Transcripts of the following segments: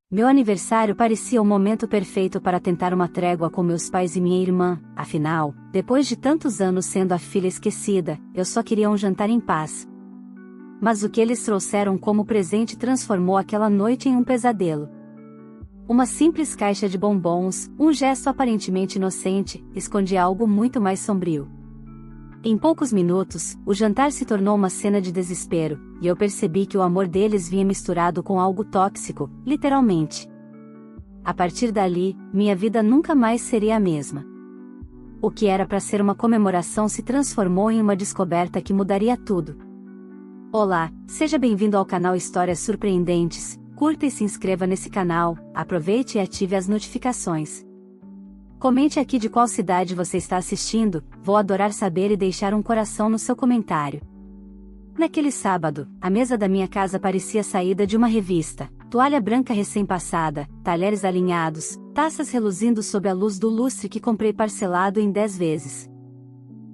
Meu aniversário parecia o momento perfeito para tentar uma trégua com meus pais e minha irmã, afinal, depois de tantos anos sendo a filha esquecida, eu só queria um jantar em paz. Mas o que eles trouxeram como presente transformou aquela noite em um pesadelo. Uma simples caixa de bombons, um gesto aparentemente inocente, escondia algo muito mais sombrio. Em poucos minutos, o jantar se tornou uma cena de desespero, e eu percebi que o amor deles vinha misturado com algo tóxico, literalmente. A partir dali, minha vida nunca mais seria a mesma. O que era para ser uma comemoração se transformou em uma descoberta que mudaria tudo. Olá, seja bem-vindo ao canal Histórias Surpreendentes. Curta e se inscreva nesse canal, aproveite e ative as notificações. Comente aqui de qual cidade você está assistindo, vou adorar saber e deixar um coração no seu comentário. Naquele sábado, a mesa da minha casa parecia saída de uma revista, toalha branca recém-passada, talheres alinhados, taças reluzindo sob a luz do lustre que comprei parcelado em 10 vezes.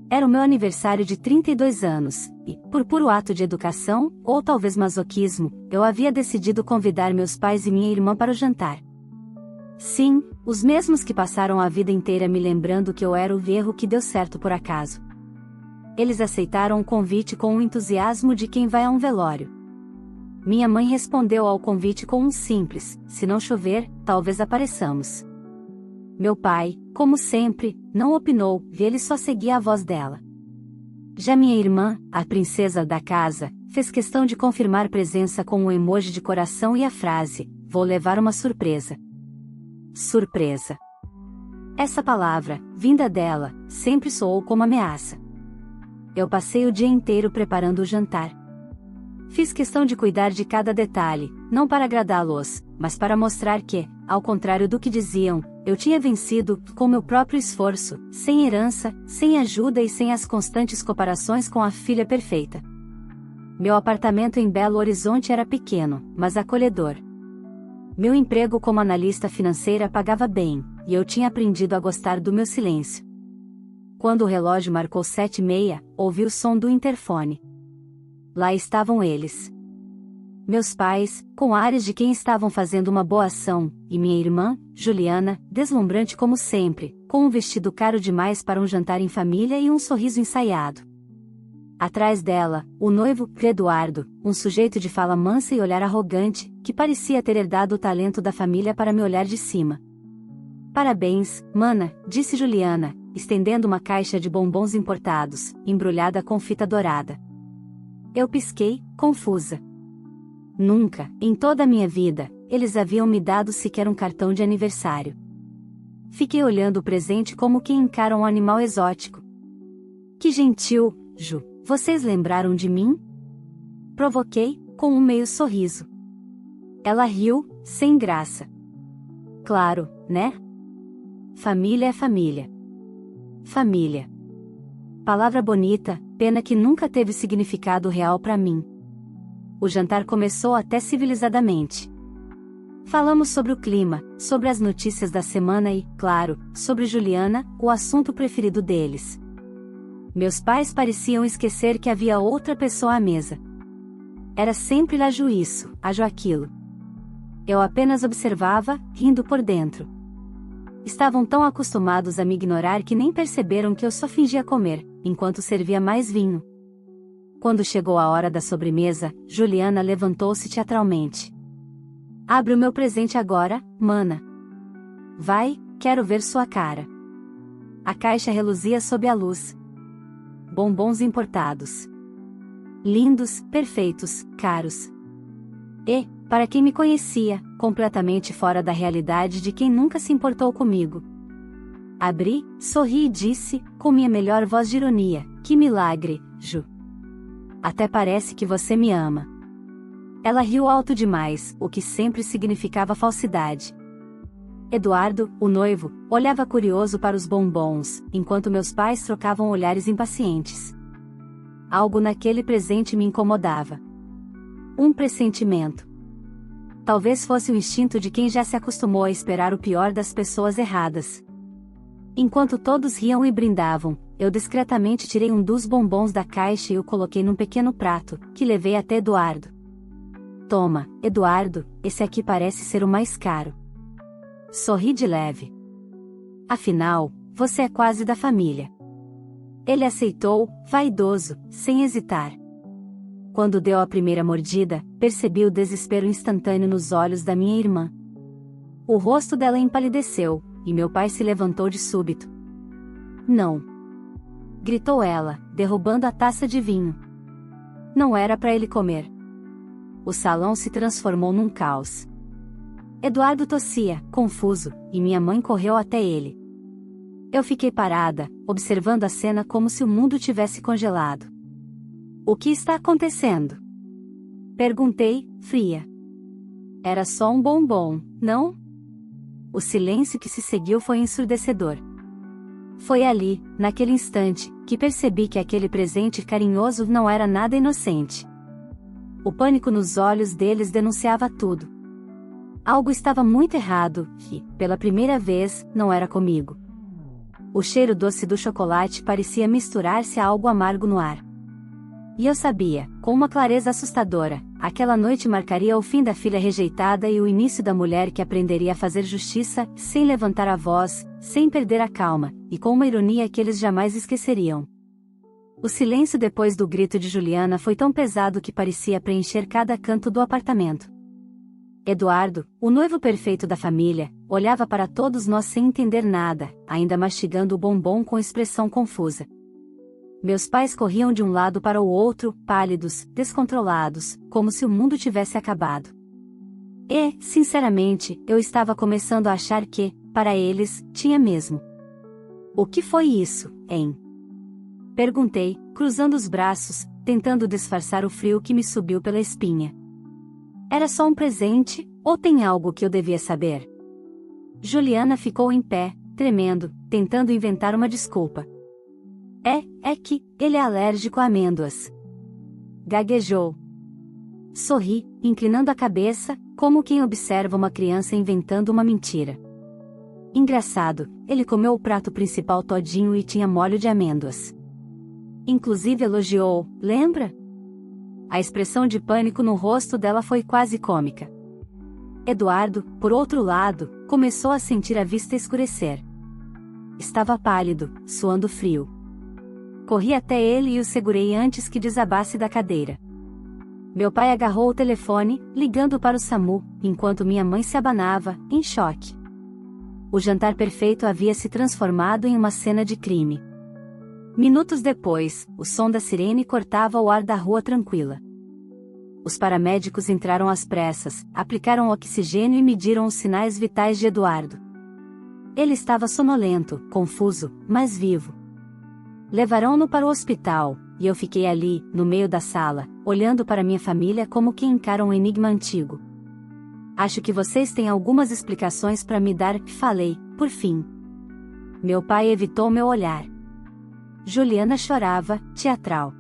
Era o meu aniversário de 32 anos, e, por puro ato de educação, ou talvez masoquismo, eu havia decidido convidar meus pais e minha irmã para o jantar. Sim, os mesmos que passaram a vida inteira me lembrando que eu era o erro que deu certo por acaso. Eles aceitaram o convite com o entusiasmo de quem vai a um velório. Minha mãe respondeu ao convite com um simples: se não chover, talvez apareçamos. Meu pai, como sempre, não opinou, e ele só seguia a voz dela. Já minha irmã, a princesa da casa, fez questão de confirmar presença com um emoji de coração e a frase: vou levar uma surpresa. Surpresa. Essa palavra, vinda dela, sempre soou como ameaça. Eu passei o dia inteiro preparando o jantar. Fiz questão de cuidar de cada detalhe, não para agradá-los, mas para mostrar que, ao contrário do que diziam, eu tinha vencido, com meu próprio esforço, sem herança, sem ajuda e sem as constantes comparações com a filha perfeita. Meu apartamento em Belo Horizonte era pequeno, mas acolhedor. Meu emprego como analista financeira pagava bem, e eu tinha aprendido a gostar do meu silêncio. Quando o relógio marcou 7h30, ouvi o som do interfone. Lá estavam eles. Meus pais, com ares de quem estavam fazendo uma boa ação, e minha irmã, Juliana, deslumbrante como sempre, com um vestido caro demais para um jantar em família e um sorriso ensaiado. Atrás dela, o noivo, Eduardo, um sujeito de fala mansa e olhar arrogante, que parecia ter herdado o talento da família para me olhar de cima. Parabéns, mana, disse Juliana, estendendo uma caixa de bombons importados, embrulhada com fita dourada. Eu pisquei, confusa. Nunca, em toda a minha vida, eles haviam me dado sequer um cartão de aniversário. Fiquei olhando o presente como quem encara um animal exótico. Que gentil, Ju, vocês lembraram de mim? Provoquei, com um meio sorriso. Ela riu, sem graça. Claro, né? Família é família. Família. Palavra bonita, pena que nunca teve significado real para mim. O jantar começou até civilizadamente. Falamos sobre o clima, sobre as notícias da semana e, claro, sobre Juliana, o assunto preferido deles. Meus pais pareciam esquecer que havia outra pessoa à mesa. Era sempre a Ju isso, a Ju aquilo. Eu apenas observava, rindo por dentro. Estavam tão acostumados a me ignorar que nem perceberam que eu só fingia comer, enquanto servia mais vinho. Quando chegou a hora da sobremesa, Juliana levantou-se teatralmente. Abre o meu presente agora, mana. Vai, quero ver sua cara. A caixa reluzia sob a luz. Bombons importados. Lindos, perfeitos, caros. E, para quem me conhecia, completamente fora da realidade de quem nunca se importou comigo. Abri, sorri e disse, com minha melhor voz de ironia: que milagre, Ju. Até parece que você me ama. Ela riu alto demais, o que sempre significava falsidade. Eduardo, o noivo, olhava curioso para os bombons, enquanto meus pais trocavam olhares impacientes. Algo naquele presente me incomodava. Um pressentimento. Talvez fosse o instinto de quem já se acostumou a esperar o pior das pessoas erradas. Enquanto todos riam e brindavam, eu discretamente tirei um dos bombons da caixa e o coloquei num pequeno prato, que levei até Eduardo. Toma, Eduardo, esse aqui parece ser o mais caro. Sorri de leve. Afinal, você é quase da família. Ele aceitou, vaidoso, sem hesitar. Quando deu a primeira mordida, percebi o desespero instantâneo nos olhos da minha irmã. O rosto dela empalideceu, e meu pai se levantou de súbito. Não! Gritou ela, derrubando a taça de vinho. Não era para ele comer. O salão se transformou num caos. Eduardo tossia, confuso, e minha mãe correu até ele. Eu fiquei parada, observando a cena como se o mundo tivesse congelado. O que está acontecendo? Perguntei, fria. Era só um bombom, não? O silêncio que se seguiu foi ensurdecedor. Foi ali, naquele instante, que percebi que aquele presente carinhoso não era nada inocente. O pânico nos olhos deles denunciava tudo. Algo estava muito errado, e, pela primeira vez, não era comigo. O cheiro doce do chocolate parecia misturar-se a algo amargo no ar. E eu sabia, com uma clareza assustadora, aquela noite marcaria o fim da filha rejeitada e o início da mulher que aprenderia a fazer justiça, sem levantar a voz, sem perder a calma, e com uma ironia que eles jamais esqueceriam. O silêncio depois do grito de Juliana foi tão pesado que parecia preencher cada canto do apartamento. Eduardo, o noivo perfeito da família, olhava para todos nós sem entender nada, ainda mastigando o bombom com expressão confusa. Meus pais corriam de um lado para o outro, pálidos, descontrolados, como se o mundo tivesse acabado. E, sinceramente, eu estava começando a achar que, para eles, tinha mesmo. O que foi isso, hein? Perguntei, cruzando os braços, tentando disfarçar o frio que me subiu pela espinha. Era só um presente, ou tem algo que eu devia saber? Juliana ficou em pé, tremendo, tentando inventar uma desculpa. É que ele é alérgico a amêndoas. Gaguejou. Sorri, inclinando a cabeça, como quem observa uma criança inventando uma mentira. Engraçado, ele comeu o prato principal todinho e tinha molho de amêndoas. Inclusive elogiou, lembra? A expressão de pânico no rosto dela foi quase cômica. Eduardo, por outro lado, começou a sentir a vista escurecer. Estava pálido, suando frio. Corri até ele e o segurei antes que desabasse da cadeira. Meu pai agarrou o telefone, ligando para o SAMU, enquanto minha mãe se abanava, em choque. O jantar perfeito havia se transformado em uma cena de crime. Minutos depois, o som da sirene cortava o ar da rua tranquila. Os paramédicos entraram às pressas, aplicaram oxigênio e mediram os sinais vitais de Eduardo. Ele estava sonolento, confuso, mas vivo. Levaram-no para o hospital, e eu fiquei ali, no meio da sala, olhando para minha família como quem encara um enigma antigo. Acho que vocês têm algumas explicações para me dar, falei, por fim. Meu pai evitou meu olhar. Juliana chorava, teatral.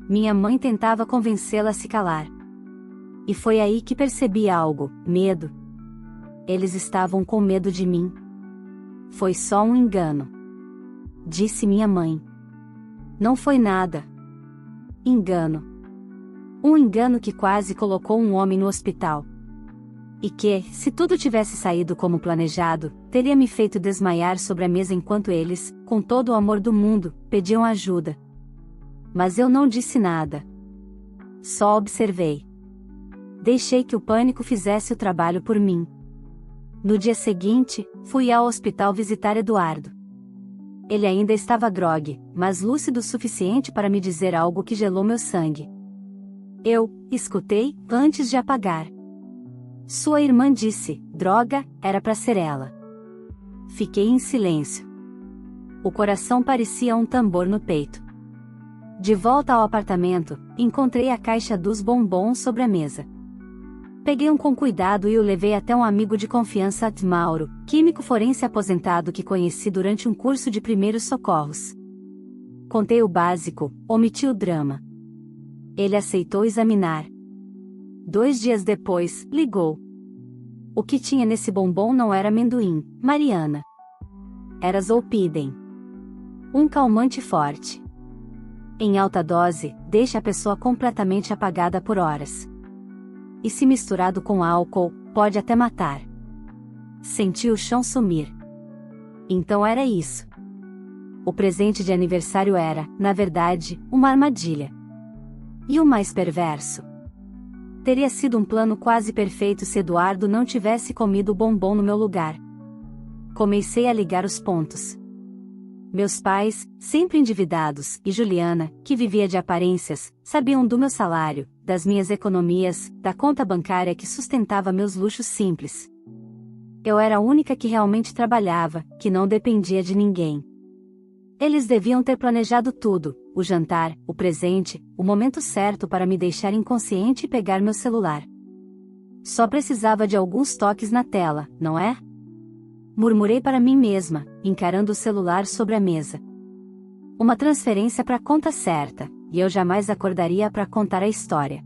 Minha mãe tentava convencê-la a se calar. E foi aí que percebi algo, medo. Eles estavam com medo de mim. Foi só um engano. Disse minha mãe. Não foi nada. Engano. Um engano que quase colocou um homem no hospital. E que, se tudo tivesse saído como planejado, teria me feito desmaiar sobre a mesa enquanto eles, com todo o amor do mundo, pediam ajuda. Mas eu não disse nada. Só observei. Deixei que o pânico fizesse o trabalho por mim. No dia seguinte, fui ao hospital visitar Eduardo. Ele ainda estava grogue, mas lúcido o suficiente para me dizer algo que gelou meu sangue. Eu escutei, antes de apagar. Sua irmã disse, droga, era para ser ela. Fiquei em silêncio. O coração parecia um tambor no peito. De volta ao apartamento, encontrei a caixa dos bombons sobre a mesa. Peguei um com cuidado e o levei até um amigo de confiança, Mauro, químico forense aposentado que conheci durante um curso de primeiros socorros. Contei o básico, omiti o drama. Ele aceitou examinar. 2 dias depois, ligou. O que tinha nesse bombom não era amendoim, Mariana. Era Zolpidem. Um calmante forte. Em alta dose, deixa a pessoa completamente apagada por horas. e se misturado com álcool, pode até matar. Senti o chão sumir. Então era isso. O presente de aniversário era, na verdade, uma armadilha. E o mais perverso? Teria sido um plano quase perfeito se Eduardo não tivesse comido o bombom no meu lugar. Comecei a ligar os pontos. Meus pais, sempre endividados, e Juliana, que vivia de aparências, sabiam do meu salário, das minhas economias, da conta bancária que sustentava meus luxos simples. Eu era a única que realmente trabalhava, que não dependia de ninguém. Eles deviam ter planejado tudo, o jantar, o presente, o momento certo para me deixar inconsciente e pegar meu celular. Só precisava de alguns toques na tela, não é? Murmurei para mim mesma, encarando o celular sobre a mesa. Uma transferência para a conta certa, e eu jamais acordaria para contar a história.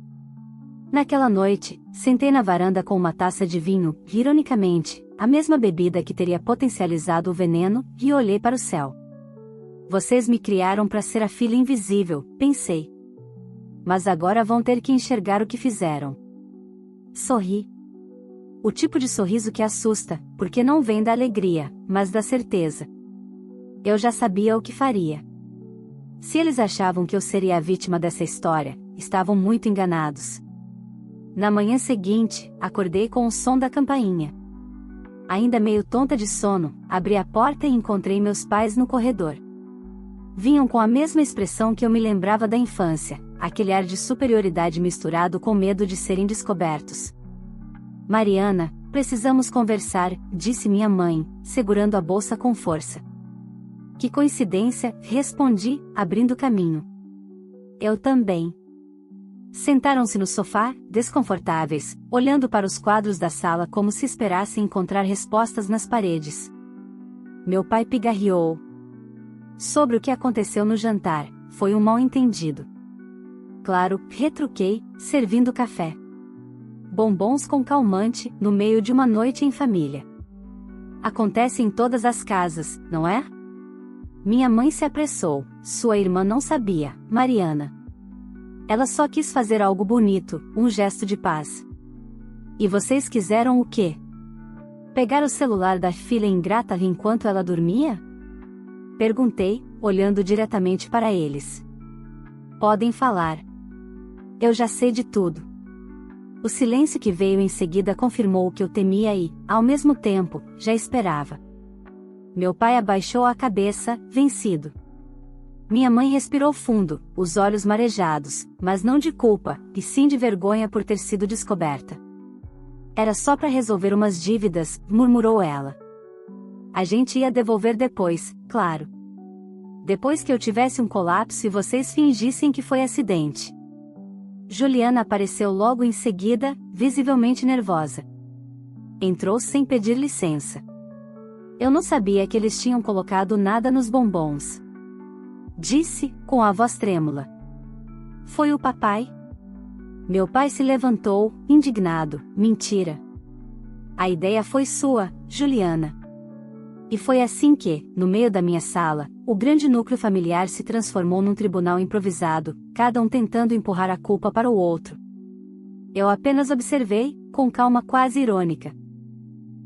Naquela noite, sentei na varanda com uma taça de vinho, ironicamente, a mesma bebida que teria potencializado o veneno, e olhei para o céu. Vocês me criaram para ser a filha invisível, pensei. Mas agora vão ter que enxergar o que fizeram. Sorri. O tipo de sorriso que assusta, porque não vem da alegria, mas da certeza. Eu já sabia o que faria. Se eles achavam que eu seria a vítima dessa história, estavam muito enganados. Na manhã seguinte, acordei com o som da campainha. Ainda meio tonta de sono, abri a porta e encontrei meus pais no corredor. Vinham com a mesma expressão que eu me lembrava da infância, aquele ar de superioridade misturado com medo de serem descobertos. Mariana, precisamos conversar, disse minha mãe, segurando a bolsa com força. Que coincidência, respondi, abrindo caminho. Eu também. Sentaram-se no sofá, desconfortáveis, olhando para os quadros da sala como se esperassem encontrar respostas nas paredes. Meu pai pigarreou. Sobre o que aconteceu no jantar, foi um mal-entendido. Claro, retruquei, servindo café. Bombons com calmante, no meio de uma noite em família. Acontece em todas as casas, não é? Minha mãe se apressou, sua irmã não sabia, Mariana. Ela só quis fazer algo bonito, um gesto de paz. E vocês quiseram o quê? Pegar o celular da filha ingrata enquanto ela dormia? Perguntei, olhando diretamente para eles. Podem falar. Eu já sei de tudo. O silêncio que veio em seguida confirmou o que eu temia e, ao mesmo tempo, já esperava. Meu pai abaixou a cabeça, vencido. Minha mãe respirou fundo, os olhos marejados, mas não de culpa, e sim de vergonha por ter sido descoberta. Era só para resolver umas dívidas, murmurou ela. A gente ia devolver depois, claro. Depois que eu tivesse um colapso e vocês fingissem que foi acidente. Juliana apareceu logo em seguida, visivelmente nervosa. Entrou sem pedir licença. Eu não sabia que eles tinham colocado nada nos bombons. Disse, com a voz trêmula. Foi o papai? Meu pai se levantou, indignado. Mentira. A ideia foi sua, Juliana. E foi assim que, no meio da minha sala, o grande núcleo familiar se transformou num tribunal improvisado, cada um tentando empurrar a culpa para o outro. Eu apenas observei, com calma quase irônica.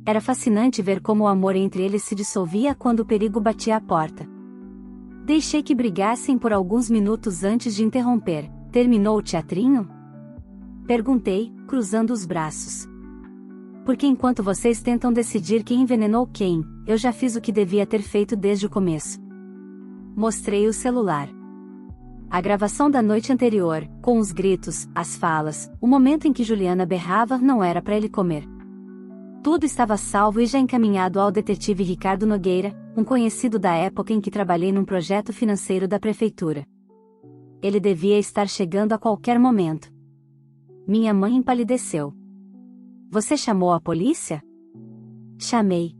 Era fascinante ver como o amor entre eles se dissolvia quando o perigo batia à porta. Deixei que brigassem por alguns minutos antes de interromper. Terminou o teatrinho? Perguntei, cruzando os braços. Porque enquanto vocês tentam decidir quem envenenou quem, eu já fiz o que devia ter feito desde o começo. Mostrei o celular. A gravação da noite anterior, com os gritos, as falas, o momento em que Juliana berrava não era para ele comer. Tudo estava salvo e já encaminhado ao detetive Ricardo Nogueira, um conhecido da época em que trabalhei num projeto financeiro da prefeitura. Ele devia estar chegando a qualquer momento. Minha mãe empalideceu. Você chamou a polícia? Chamei.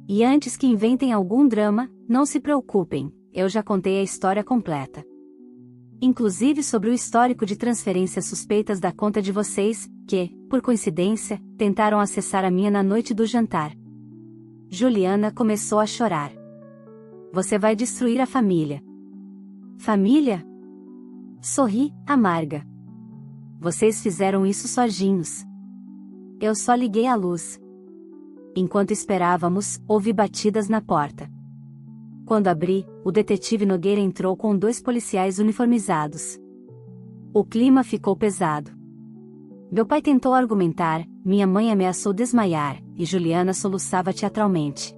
E antes que inventem algum drama, não se preocupem, eu já contei a história completa. Inclusive sobre o histórico de transferências suspeitas da conta de vocês, que, por coincidência, tentaram acessar a minha na noite do jantar. Juliana começou a chorar. Você vai destruir a família. Família? Sorri, amarga. vocês fizeram isso sozinhos. Eu só liguei a luz. Enquanto esperávamos, ouvi batidas na porta. Quando abri, o detetive Nogueira entrou com 2 policiais uniformizados. O clima ficou pesado. Meu pai tentou argumentar, minha mãe ameaçou desmaiar, e Juliana soluçava teatralmente.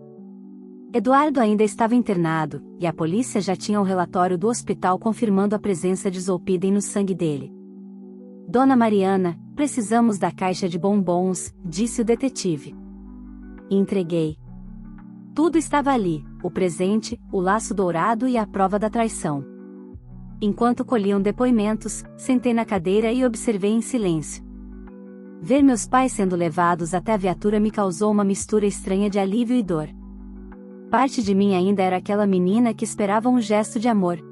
Eduardo ainda estava internado, e a polícia já tinha o relatório do hospital confirmando a presença de Zolpidem no sangue dele. Dona Mariana, precisamos da caixa de bombons, disse o detetive. E entreguei. Tudo estava ali, o presente, o laço dourado e a prova da traição. Enquanto colhiam depoimentos, sentei na cadeira e observei em silêncio. Ver meus pais sendo levados até a viatura me causou uma mistura estranha de alívio e dor. Parte de mim ainda era aquela menina que esperava um gesto de amor.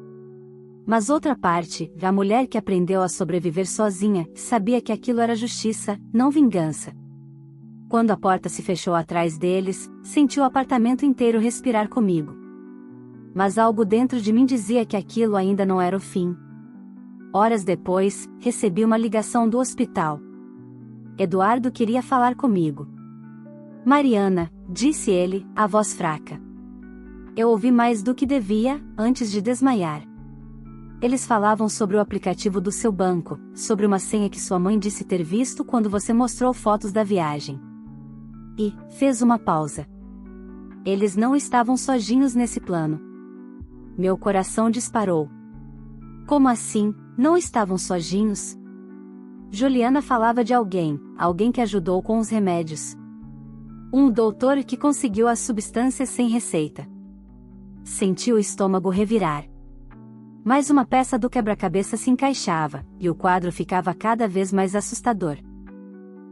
Mas outra parte, a mulher que aprendeu a sobreviver sozinha, sabia que aquilo era justiça, não vingança. Quando a porta se fechou atrás deles, senti o apartamento inteiro respirar comigo. Mas algo dentro de mim dizia que aquilo ainda não era o fim. Horas depois, recebi uma ligação do hospital. Eduardo queria falar comigo. Mariana, disse ele, a voz fraca. Eu ouvi mais do que devia, antes de desmaiar. Eles falavam sobre o aplicativo do seu banco, sobre uma senha que sua mãe disse ter visto quando você mostrou fotos da viagem. E, fez uma pausa. Eles não estavam sozinhos nesse plano. Meu coração disparou. Como assim, não estavam sozinhos? Juliana falava de alguém que ajudou com os remédios. Um doutor que conseguiu as substâncias sem receita. Senti o estômago revirar. Mais uma peça do quebra-cabeça se encaixava, e o quadro ficava cada vez mais assustador.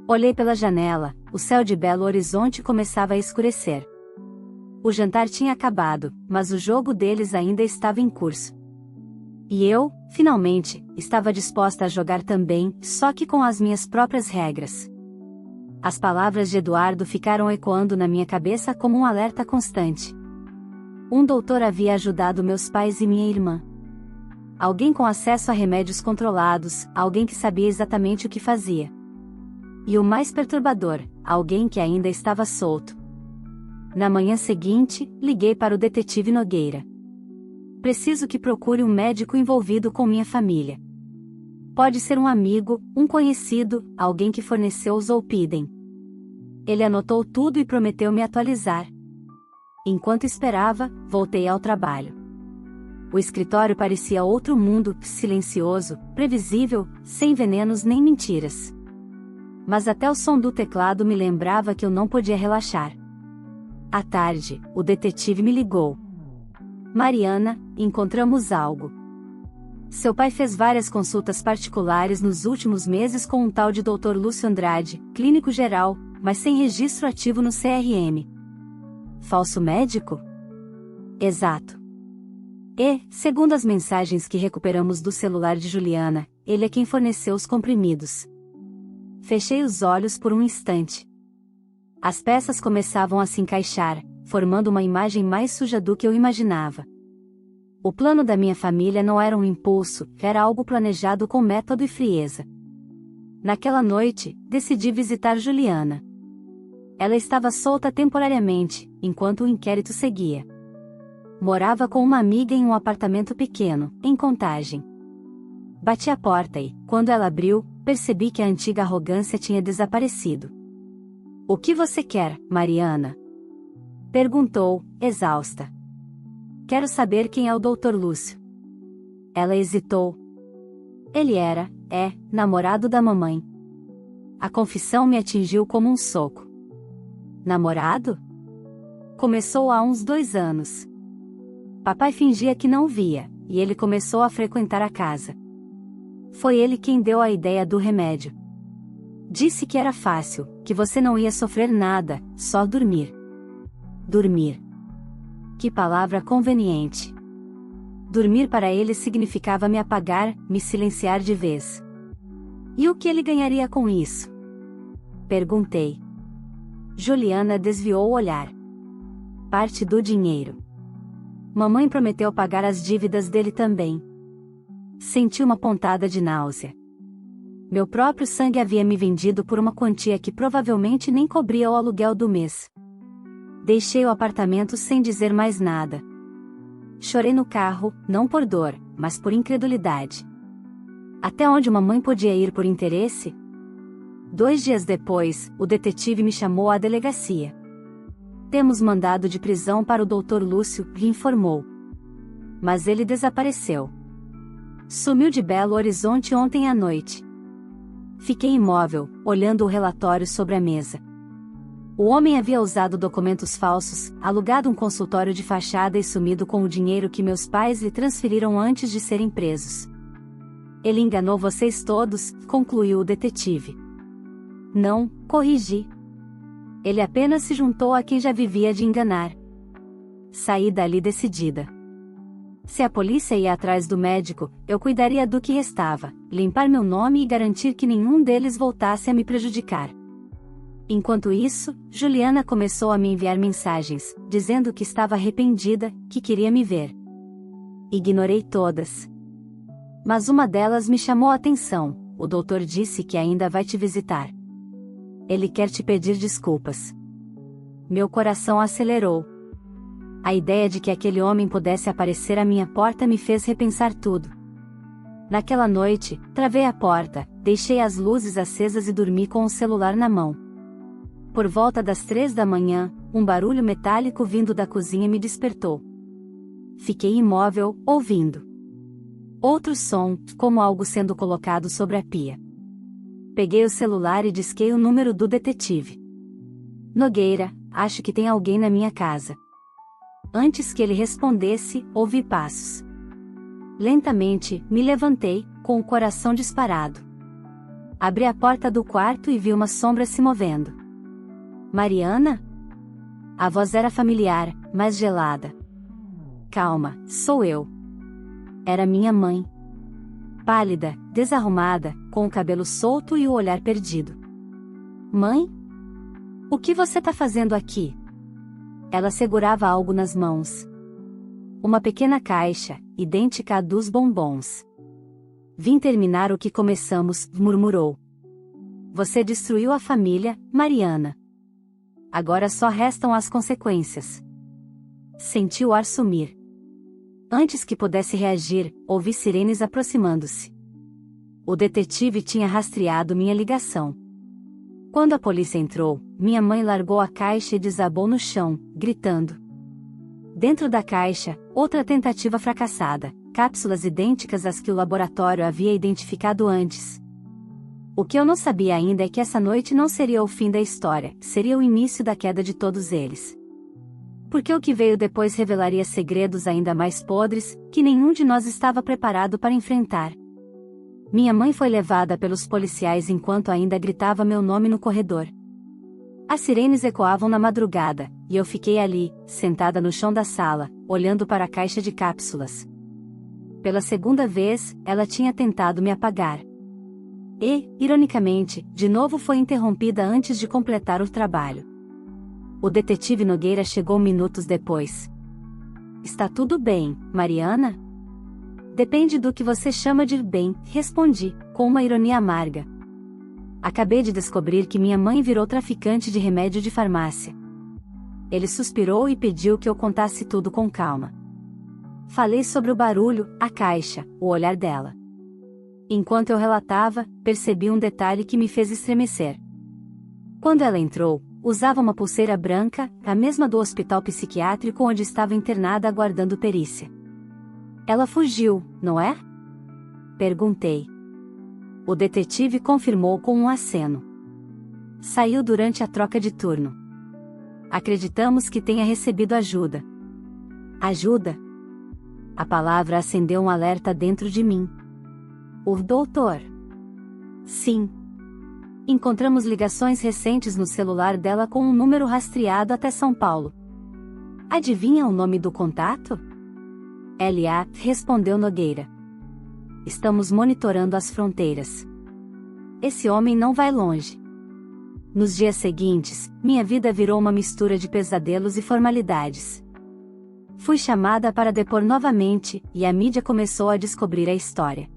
Olhei pela janela, o céu de Belo Horizonte começava a escurecer. O jantar tinha acabado, mas o jogo deles ainda estava em curso. E eu, finalmente, estava disposta a jogar também, só que com as minhas próprias regras. As palavras de Eduardo ficaram ecoando na minha cabeça como um alerta constante. Um doutor havia ajudado meus pais e minha irmã. Alguém com acesso a remédios controlados, alguém que sabia exatamente o que fazia. E o mais perturbador, alguém que ainda estava solto. Na manhã seguinte, liguei para o detetive Nogueira. Preciso que procure um médico envolvido com minha família. Pode ser um amigo, um conhecido, alguém que forneceu o Zolpidem. Ele anotou tudo e prometeu me atualizar. Enquanto esperava, voltei ao trabalho. O escritório parecia outro mundo, silencioso, previsível, sem venenos nem mentiras. Mas até o som do teclado me lembrava que eu não podia relaxar. À tarde, o detetive me ligou. Mariana, encontramos algo. Seu pai fez várias consultas particulares nos últimos meses com um tal de Dr. Lúcio Andrade, clínico geral, mas sem registro ativo no CRM. Falso médico? Exato. E, segundo as mensagens que recuperamos do celular de Juliana, ele é quem forneceu os comprimidos. Fechei os olhos por um instante. As peças começavam a se encaixar, formando uma imagem mais suja do que eu imaginava. O plano da minha família não era um impulso, era algo planejado com método e frieza. Naquela noite, decidi visitar Juliana. Ela estava solta temporariamente, enquanto o inquérito seguia. Morava com uma amiga em um apartamento pequeno, em Contagem. Bati a porta e, quando ela abriu, percebi que a antiga arrogância tinha desaparecido. O que você quer, Mariana? Perguntou, exausta. Quero saber quem é o Dr. Lúcio. Ela hesitou. Ele era, namorado da mamãe. A confissão me atingiu como um soco. Namorado? Começou há uns 2 anos. Papai fingia que não via, e ele começou a frequentar a casa. Foi ele quem deu a ideia do remédio. Disse que era fácil, que você não ia sofrer nada, só dormir. Dormir. Que palavra conveniente. Dormir para ele significava me apagar, me silenciar de vez. E o que ele ganharia com isso? Perguntei. Juliana desviou o olhar. Parte do dinheiro. Mamãe prometeu pagar as dívidas dele também. Senti uma pontada de náusea. Meu próprio sangue havia me vendido por uma quantia que provavelmente nem cobria o aluguel do mês. Deixei o apartamento sem dizer mais nada. Chorei no carro, não por dor, mas por incredulidade. Até onde uma mãe podia ir por interesse? 2 dias depois, o detetive me chamou à delegacia. Temos mandado de prisão para o Dr. Lúcio, lhe informou. Mas ele desapareceu. Sumiu de Belo Horizonte ontem à noite. Fiquei imóvel, olhando o relatório sobre a mesa. O homem havia usado documentos falsos, alugado um consultório de fachada e sumido com o dinheiro que meus pais lhe transferiram antes de serem presos. Ele enganou vocês todos, concluiu o detetive. Não, corrigi. Ele apenas se juntou a quem já vivia de enganar. Saí dali decidida. Se a polícia ia atrás do médico, eu cuidaria do que restava, limpar meu nome e garantir que nenhum deles voltasse a me prejudicar. Enquanto isso, Juliana começou a me enviar mensagens, dizendo que estava arrependida, que queria me ver. Ignorei todas. Mas uma delas me chamou a atenção. O doutor disse que ainda vai te visitar. Ele quer te pedir desculpas. Meu coração acelerou. A ideia de que aquele homem pudesse aparecer à minha porta me fez repensar tudo. Naquela noite, travei a porta, deixei as luzes acesas e dormi com o celular na mão. Por volta das 3 da manhã, um barulho metálico vindo da cozinha me despertou. Fiquei imóvel, ouvindo. Outro som, como algo sendo colocado sobre a pia. Peguei o celular e disquei o número do detetive. Nogueira, acho que tem alguém na minha casa. Antes que ele respondesse, ouvi passos. Lentamente, me levantei, com o coração disparado. Abri a porta do quarto e vi uma sombra se movendo. Mariana? A voz era familiar, mas gelada. Calma, sou eu. Era minha mãe. Pálida, desarrumada, com o cabelo solto e o olhar perdido. Mãe? O que você tá fazendo aqui? Ela segurava algo nas mãos. Uma pequena caixa, idêntica à dos bombons. Vim terminar o que começamos, murmurou. Você destruiu a família, Mariana. Agora só restam as consequências. Senti o ar sumir. Antes que pudesse reagir, ouvi sirenes aproximando-se. O detetive tinha rastreado minha ligação. Quando a polícia entrou, minha mãe largou a caixa e desabou no chão, gritando. Dentro da caixa, outra tentativa fracassada, cápsulas idênticas às que o laboratório havia identificado antes. O que eu não sabia ainda é que essa noite não seria o fim da história, seria o início da queda de todos eles. Porque o que veio depois revelaria segredos ainda mais podres, que nenhum de nós estava preparado para enfrentar. Minha mãe foi levada pelos policiais enquanto ainda gritava meu nome no corredor. As sirenes ecoavam na madrugada, e eu fiquei ali, sentada no chão da sala, olhando para a caixa de cápsulas. Pela segunda vez, ela tinha tentado me apagar. E, ironicamente, de novo foi interrompida antes de completar o trabalho. O detetive Nogueira chegou minutos depois. Está tudo bem, Mariana? Depende do que você chama de bem, respondi, com uma ironia amarga. Acabei de descobrir que minha mãe virou traficante de remédio de farmácia. Ele suspirou e pediu que eu contasse tudo com calma. Falei sobre o barulho, a caixa, o olhar dela. Enquanto eu relatava, percebi um detalhe que me fez estremecer. Quando ela entrou, usava uma pulseira branca, a mesma do hospital psiquiátrico onde estava internada aguardando perícia. Ela fugiu, não é? Perguntei. O detetive confirmou com um aceno. Saiu durante a troca de turno. Acreditamos que tenha recebido ajuda. Ajuda? A palavra acendeu um alerta dentro de mim. O doutor? Sim. Encontramos ligações recentes no celular dela com um número rastreado até São Paulo. Adivinha o nome do contato? L.A., respondeu Nogueira. Estamos monitorando as fronteiras. Esse homem não vai longe. Nos dias seguintes, minha vida virou uma mistura de pesadelos e formalidades. Fui chamada para depor novamente, e a mídia começou a descobrir a história.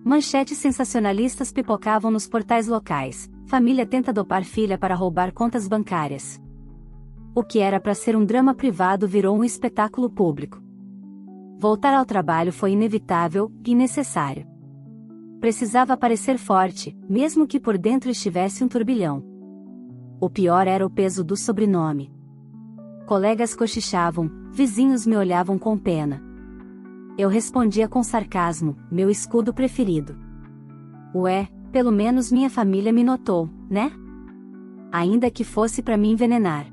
Manchetes sensacionalistas pipocavam nos portais locais. Família tenta dopar filha para roubar contas bancárias. O que era para ser um drama privado virou um espetáculo público. Voltar ao trabalho foi inevitável e necessário. Precisava parecer forte, mesmo que por dentro estivesse um turbilhão. O pior era o peso do sobrenome. Colegas cochichavam, vizinhos me olhavam com pena. Eu respondia com sarcasmo, meu escudo preferido. Ué, pelo menos minha família me notou, né? Ainda que fosse para me envenenar.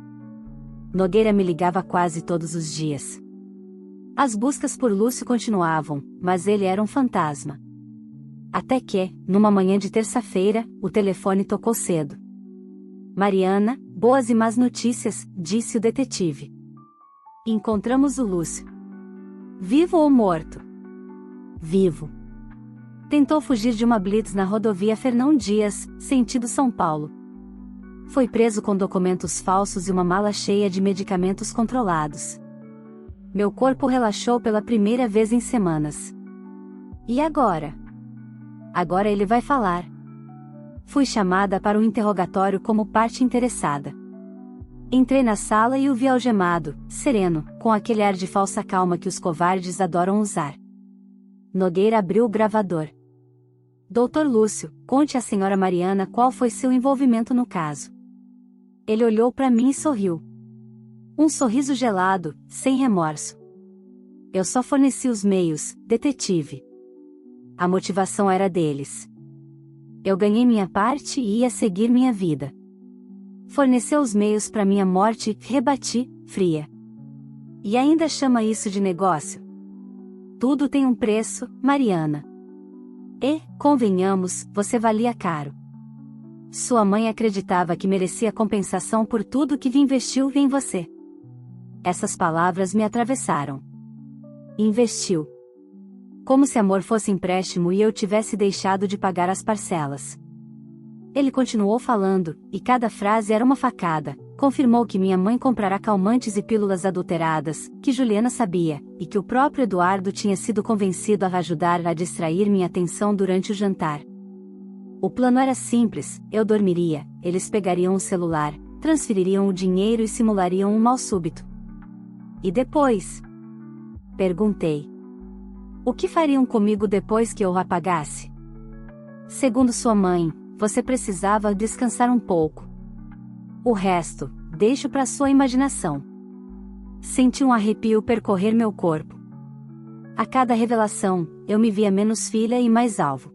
Nogueira me ligava quase todos os dias. As buscas por Lúcio continuavam, mas ele era um fantasma. Até que, numa manhã de terça-feira, o telefone tocou cedo. Mariana, boas e más notícias, disse o detetive. Encontramos o Lúcio. Vivo ou morto? Vivo. Tentou fugir de uma blitz na rodovia Fernão Dias, sentido São Paulo. Foi preso com documentos falsos e uma mala cheia de medicamentos controlados. Meu corpo relaxou pela primeira vez em semanas. E agora? Agora ele vai falar. Fui chamada para um interrogatório como parte interessada. Entrei na sala e o vi algemado, sereno, com aquele ar de falsa calma que os covardes adoram usar. Nogueira abriu o gravador. Doutor Lúcio, conte à senhora Mariana qual foi seu envolvimento no caso. Ele olhou para mim e sorriu. Um sorriso gelado, sem remorso. Eu só forneci os meios, detetive. A motivação era deles. Eu ganhei minha parte e ia seguir minha vida. Forneceu os meios para minha morte, rebati, fria. E ainda chama isso de negócio? Tudo tem um preço, Mariana. E, convenhamos, você valia caro. Sua mãe acreditava que merecia compensação por tudo que investiu em você. Essas palavras me atravessaram. Investiu. Como se amor fosse empréstimo e eu tivesse deixado de pagar as parcelas. Ele continuou falando, e cada frase era uma facada. Confirmou que minha mãe comprará calmantes e pílulas adulteradas, que Juliana sabia, e que o próprio Eduardo tinha sido convencido a ajudar a distrair minha atenção durante o jantar. O plano era simples, eu dormiria, eles pegariam o celular, transfeririam o dinheiro e simulariam um mal súbito. E depois? Perguntei. O que fariam comigo depois que eu o apagasse? Segundo sua mãe, você precisava descansar um pouco. O resto, deixo para sua imaginação. Senti um arrepio percorrer meu corpo. A cada revelação, eu me via menos filha e mais alvo.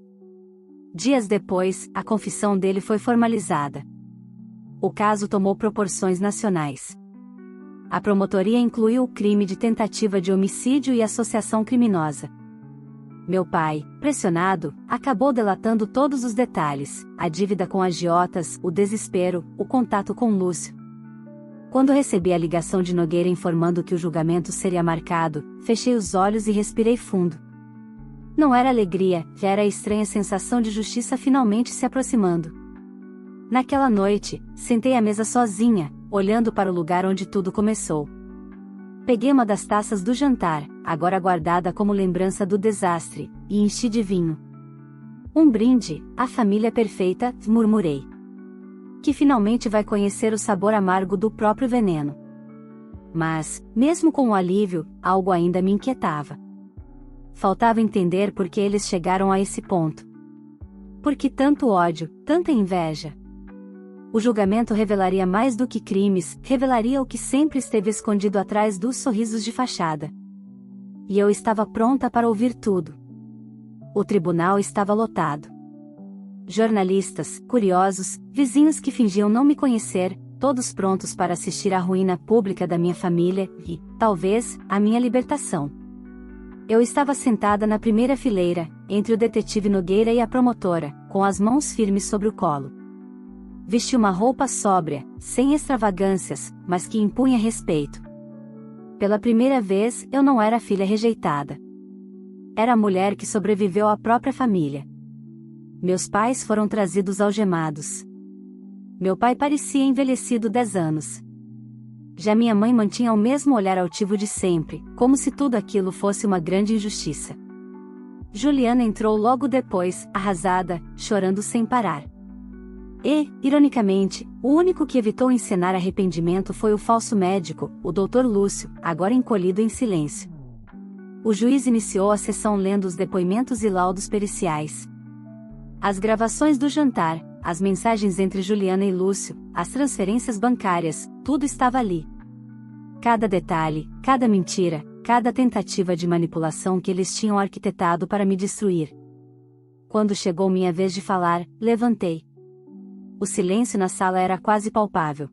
Dias depois, a confissão dele foi formalizada. O caso tomou proporções nacionais. A promotoria incluiu o crime de tentativa de homicídio e associação criminosa. Meu pai, pressionado, acabou delatando todos os detalhes, a dívida com agiotas, o desespero, o contato com Lúcio. Quando recebi a ligação de Nogueira informando que o julgamento seria marcado, fechei os olhos e respirei fundo. Não era alegria, já era a estranha sensação de justiça finalmente se aproximando. Naquela noite, sentei à mesa sozinha, olhando para o lugar onde tudo começou. Peguei uma das taças do jantar, agora guardada como lembrança do desastre, e enchi de vinho. Um brinde, a família perfeita, murmurei. Que finalmente vai conhecer o sabor amargo do próprio veneno. Mas, mesmo com o alívio, algo ainda me inquietava. Faltava entender por que eles chegaram a esse ponto. Por que tanto ódio, tanta inveja? O julgamento revelaria mais do que crimes, revelaria o que sempre esteve escondido atrás dos sorrisos de fachada. E eu estava pronta para ouvir tudo. O tribunal estava lotado. Jornalistas, curiosos, vizinhos que fingiam não me conhecer, todos prontos para assistir à ruína pública da minha família e, talvez, à minha libertação. Eu estava sentada na primeira fileira, entre o detetive Nogueira e a promotora, com as mãos firmes sobre o colo. Vesti uma roupa sóbria, sem extravagâncias, mas que impunha respeito. Pela primeira vez, eu não era a filha rejeitada. Era a mulher que sobreviveu à própria família. Meus pais foram trazidos algemados. Meu pai parecia envelhecido 10 anos. Já minha mãe mantinha o mesmo olhar altivo de sempre, como se tudo aquilo fosse uma grande injustiça. Juliana entrou logo depois, arrasada, chorando sem parar. E, ironicamente, o único que evitou encenar arrependimento foi o falso médico, o Dr. Lúcio, agora encolhido em silêncio. O juiz iniciou a sessão lendo os depoimentos e laudos periciais. As gravações do jantar, as mensagens entre Juliana e Lúcio, as transferências bancárias, tudo estava ali. Cada detalhe, cada mentira, cada tentativa de manipulação que eles tinham arquitetado para me destruir. Quando chegou minha vez de falar, levantei. O silêncio na sala era quase palpável.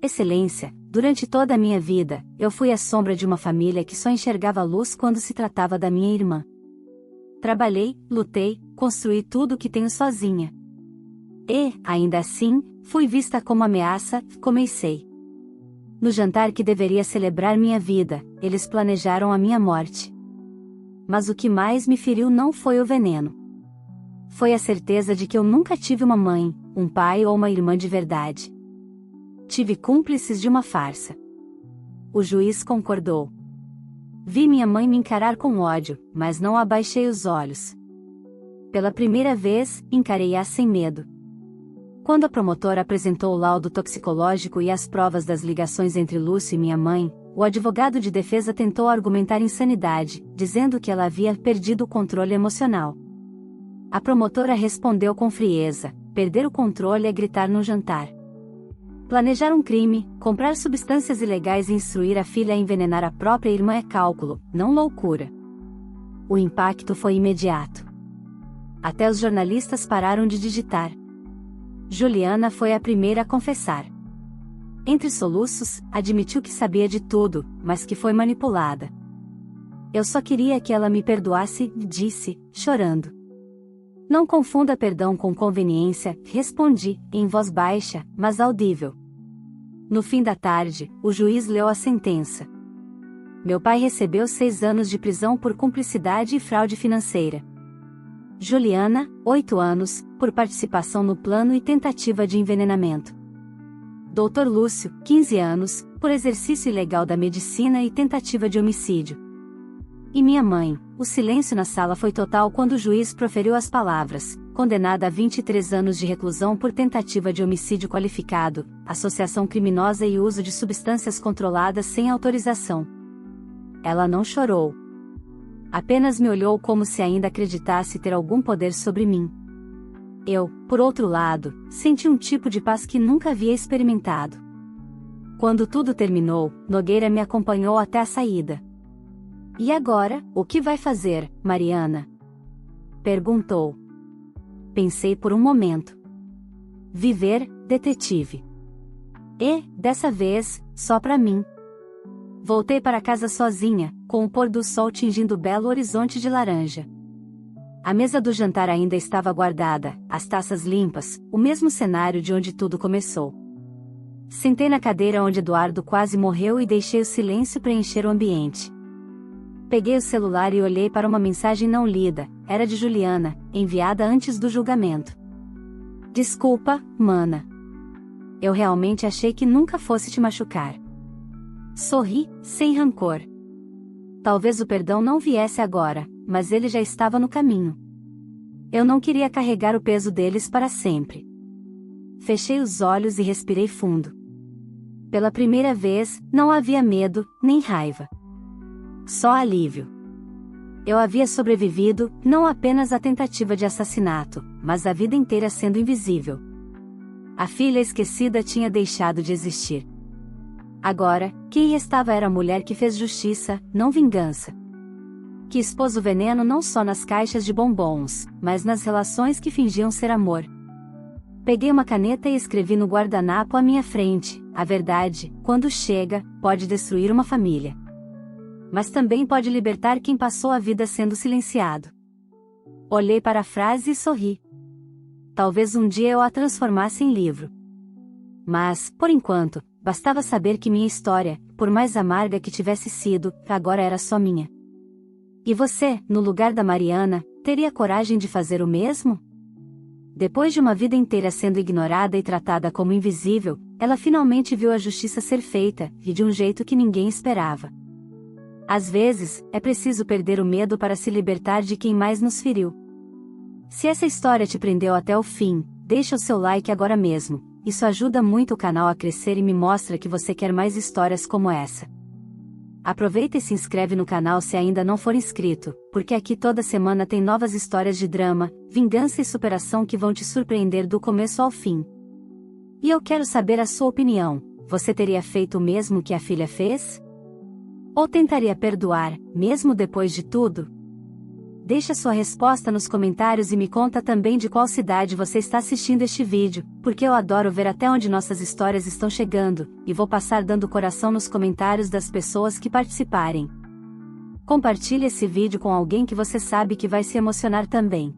Excelência, durante toda a minha vida, eu fui a sombra de uma família que só enxergava a luz quando se tratava da minha irmã. Trabalhei, lutei, construí tudo o que tenho sozinha. E, ainda assim, fui vista como ameaça, comecei. No jantar que deveria celebrar minha vida, eles planejaram a minha morte. Mas o que mais me feriu não foi o veneno. Foi a certeza de que eu nunca tive uma mãe, um pai ou uma irmã de verdade. Tive cúmplices de uma farsa. O juiz concordou. Vi minha mãe me encarar com ódio, mas não abaixei os olhos. Pela primeira vez, encarei-a sem medo. Quando a promotora apresentou o laudo toxicológico e as provas das ligações entre Lúcio e minha mãe, o advogado de defesa tentou argumentar insanidade, dizendo que ela havia perdido o controle emocional. A promotora respondeu com frieza: perder o controle é gritar no jantar. Planejar um crime, comprar substâncias ilegais e instruir a filha a envenenar a própria irmã é cálculo, não loucura. O impacto foi imediato. Até os jornalistas pararam de digitar. Juliana foi a primeira a confessar. Entre soluços, admitiu que sabia de tudo, mas que foi manipulada. Eu só queria que ela me perdoasse, disse, chorando. Não confunda perdão com conveniência, respondi, em voz baixa, mas audível. No fim da tarde, o juiz leu a sentença. Meu pai recebeu 6 anos de prisão por cumplicidade e fraude financeira. Juliana, 8 anos, por participação no plano e tentativa de envenenamento. Dr. Lúcio, 15 anos, por exercício ilegal da medicina e tentativa de homicídio. E minha mãe, o silêncio na sala foi total quando o juiz proferiu as palavras: condenada a 23 anos de reclusão por tentativa de homicídio qualificado, associação criminosa e uso de substâncias controladas sem autorização. Ela não chorou. Apenas me olhou como se ainda acreditasse ter algum poder sobre mim. Eu, por outro lado, senti um tipo de paz que nunca havia experimentado. Quando tudo terminou, Nogueira me acompanhou até a saída. E agora, o que vai fazer, Mariana? Perguntou. Pensei por um momento. Viver, detetive. E, dessa vez, só pra mim. Voltei para casa sozinha, com o pôr do sol tingindo o belo horizonte de laranja. A mesa do jantar ainda estava guardada, as taças limpas, o mesmo cenário de onde tudo começou. Sentei na cadeira onde Eduardo quase morreu e deixei o silêncio preencher o ambiente. Peguei o celular e olhei para uma mensagem não lida, era de Juliana, enviada antes do julgamento. Desculpa, mana. Eu realmente achei que nunca fosse te machucar. Sorri, sem rancor. Talvez o perdão não viesse agora, mas ele já estava no caminho. Eu não queria carregar o peso deles para sempre. Fechei os olhos e respirei fundo. Pela primeira vez, não havia medo, nem raiva. Só alívio. Eu havia sobrevivido, não apenas à tentativa de assassinato, mas a vida inteira sendo invisível. A filha esquecida tinha deixado de existir. Agora, quem restava era a mulher que fez justiça, não vingança. Que expôs o veneno não só nas caixas de bombons, mas nas relações que fingiam ser amor. Peguei uma caneta e escrevi no guardanapo à minha frente: a verdade, quando chega, pode destruir uma família. Mas também pode libertar quem passou a vida sendo silenciado. Olhei para a frase e sorri. Talvez um dia eu a transformasse em livro. Mas, por enquanto, bastava saber que minha história, por mais amarga que tivesse sido, agora era só minha. E você, no lugar da Mariana, teria coragem de fazer o mesmo? Depois de uma vida inteira sendo ignorada e tratada como invisível, ela finalmente viu a justiça ser feita, e de um jeito que ninguém esperava. Às vezes, é preciso perder o medo para se libertar de quem mais nos feriu. Se essa história te prendeu até o fim, deixa o seu like agora mesmo. Isso ajuda muito o canal a crescer e me mostra que você quer mais histórias como essa. Aproveita e se inscreve no canal se ainda não for inscrito, porque aqui toda semana tem novas histórias de drama, vingança e superação que vão te surpreender do começo ao fim. E eu quero saber a sua opinião. Você teria feito o mesmo que a filha fez? Ou tentaria perdoar, mesmo depois de tudo? Deixa sua resposta nos comentários e me conta também de qual cidade você está assistindo este vídeo, porque eu adoro ver até onde nossas histórias estão chegando, e vou passar dando coração nos comentários das pessoas que participarem. Compartilhe esse vídeo com alguém que você sabe que vai se emocionar também.